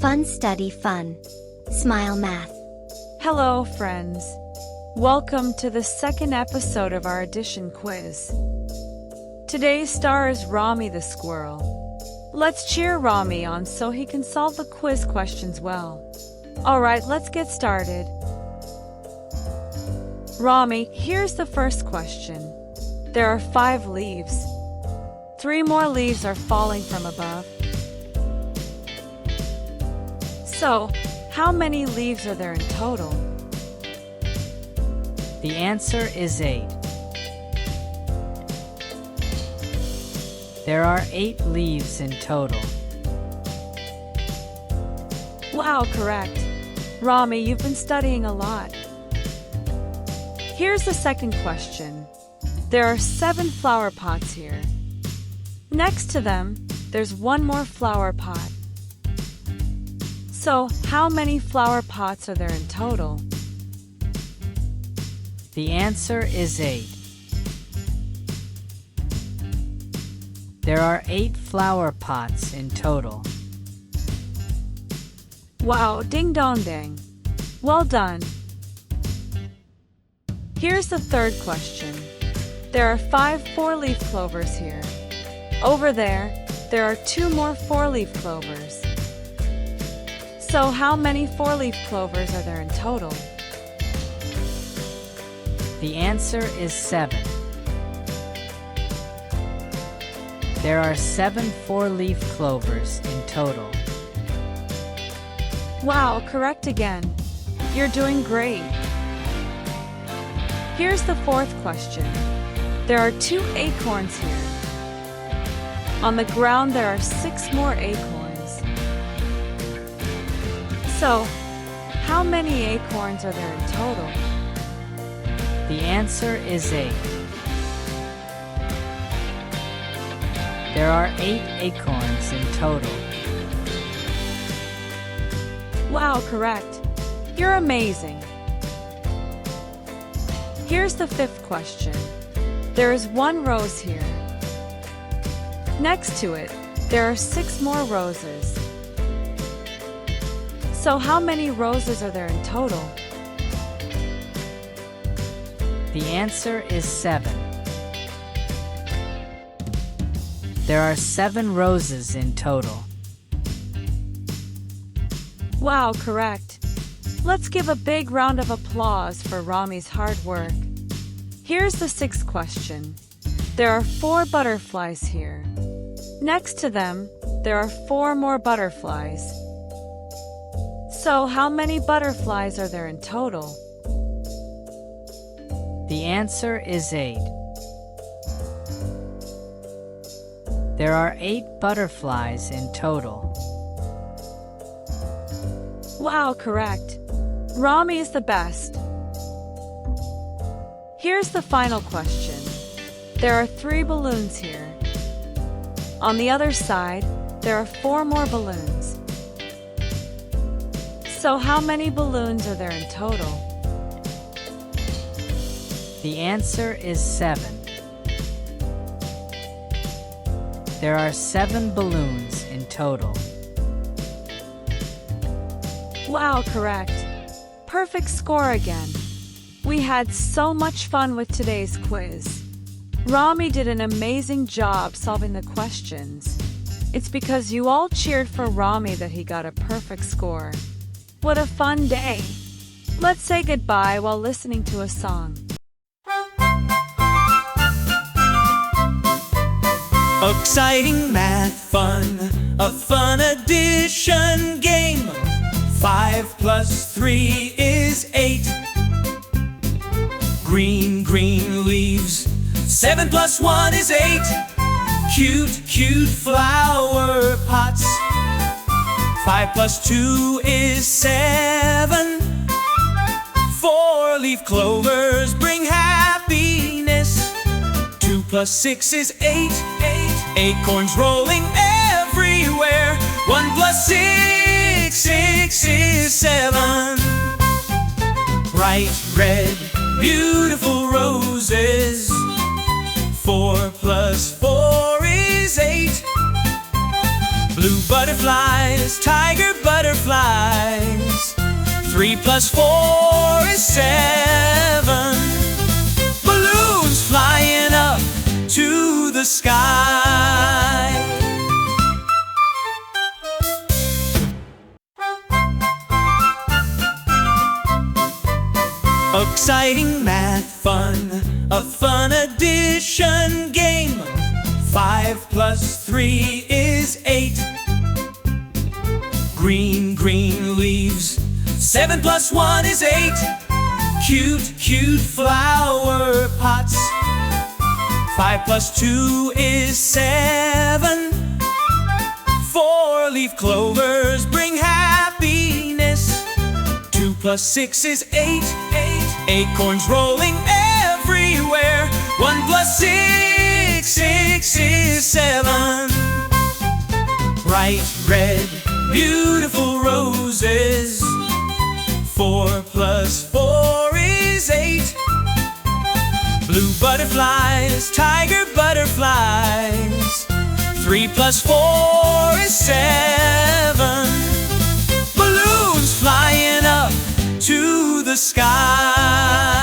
Fun study fun. Smile math. Hello, friends. Welcome to the second episode of our addition quiz. Today's star is Rami the squirrel. Let's cheer Rami on so he can solve the quiz questions well. Alright, let's get started. Rami, here's the first question. There are 5 leaves. 3 more leaves are falling from above. So, how many leaves are there in total? The answer is 8. There are 8 leaves in total. Wow, correct. Rami, you've been studying a lot. Here's the second question. There are 7 flower pots here. Next to them, there's 1 more flower pot. So, how many flower pots are there in total? The answer is 8. There are 8 flower pots in total. Wow, ding dong dang. Well done. Here's the third question. There are 5 4-leaf clovers here. Over there are 2 more 4-leaf clovers. So how many 4-leaf clovers are there in total? The answer is 7. There are 7 4-leaf clovers in total. Wow, correct again. You're doing great. Here's the fourth question. There are 2 acorns here. On the ground there are 6 more acorns. So, how many acorns are there in total? The answer is 8. There are 8 acorns in total. Wow, correct. You're amazing. Here's the fifth question. There is 1 rose here. Next to it, there are 6 more roses. So how many roses are there in total? The answer is 7. There are 7 roses in total. Wow, correct. Let's give a big round of applause for Rami's hard work. Here's the 6th question. There are 4 butterflies here. Next to them, there are 4 more butterflies. So how many butterflies are there in total? The answer is 8. There are 8 butterflies in total. Wow, correct. Rami is the best. Here's the final question. There are 3 balloons here. On the other side, there are 4 more balloons. So how many balloons are there in total? The answer is 7. There are 7 balloons in total. Wow, correct. Perfect score again. We had so much fun with today's quiz. Rami did an amazing job solving the questions. It's because you all cheered for Rami that he got a perfect score. What a fun day! Let's say goodbye while listening to a song. Exciting math fun, a fun addition game. 5 plus 3 is 8. Green, green leaves. 7 plus 1 is 8. Cute, cute flower pots. 5 plus 2 is 7. 4-leaf clovers bring happiness. 2 plus 6 is 8. Acorns rolling everywhere. 1 plus 6 is 7. Bright red, beautiful roses. 4 plus 4 is 8. Blue butterflies, tiger butterflies. 3 plus 4 is 7. Balloons flying up to the sky. Exciting math fun, a fun addition game. 5 plus 3 is 8. Green, green leaves. 7 plus 1 is 8. Cute, cute flower pots. 5 plus 2 is 7. 4-leaf clovers bring happiness. 2 plus 6 is 8. Acorns rolling everywhere. 1 plus 6 is 7. Bright red, beautiful roses. 4 plus 4 is 8. Blue butterflies, tiger butterflies. 3 plus 4 is 7. Balloons flying up to the sky.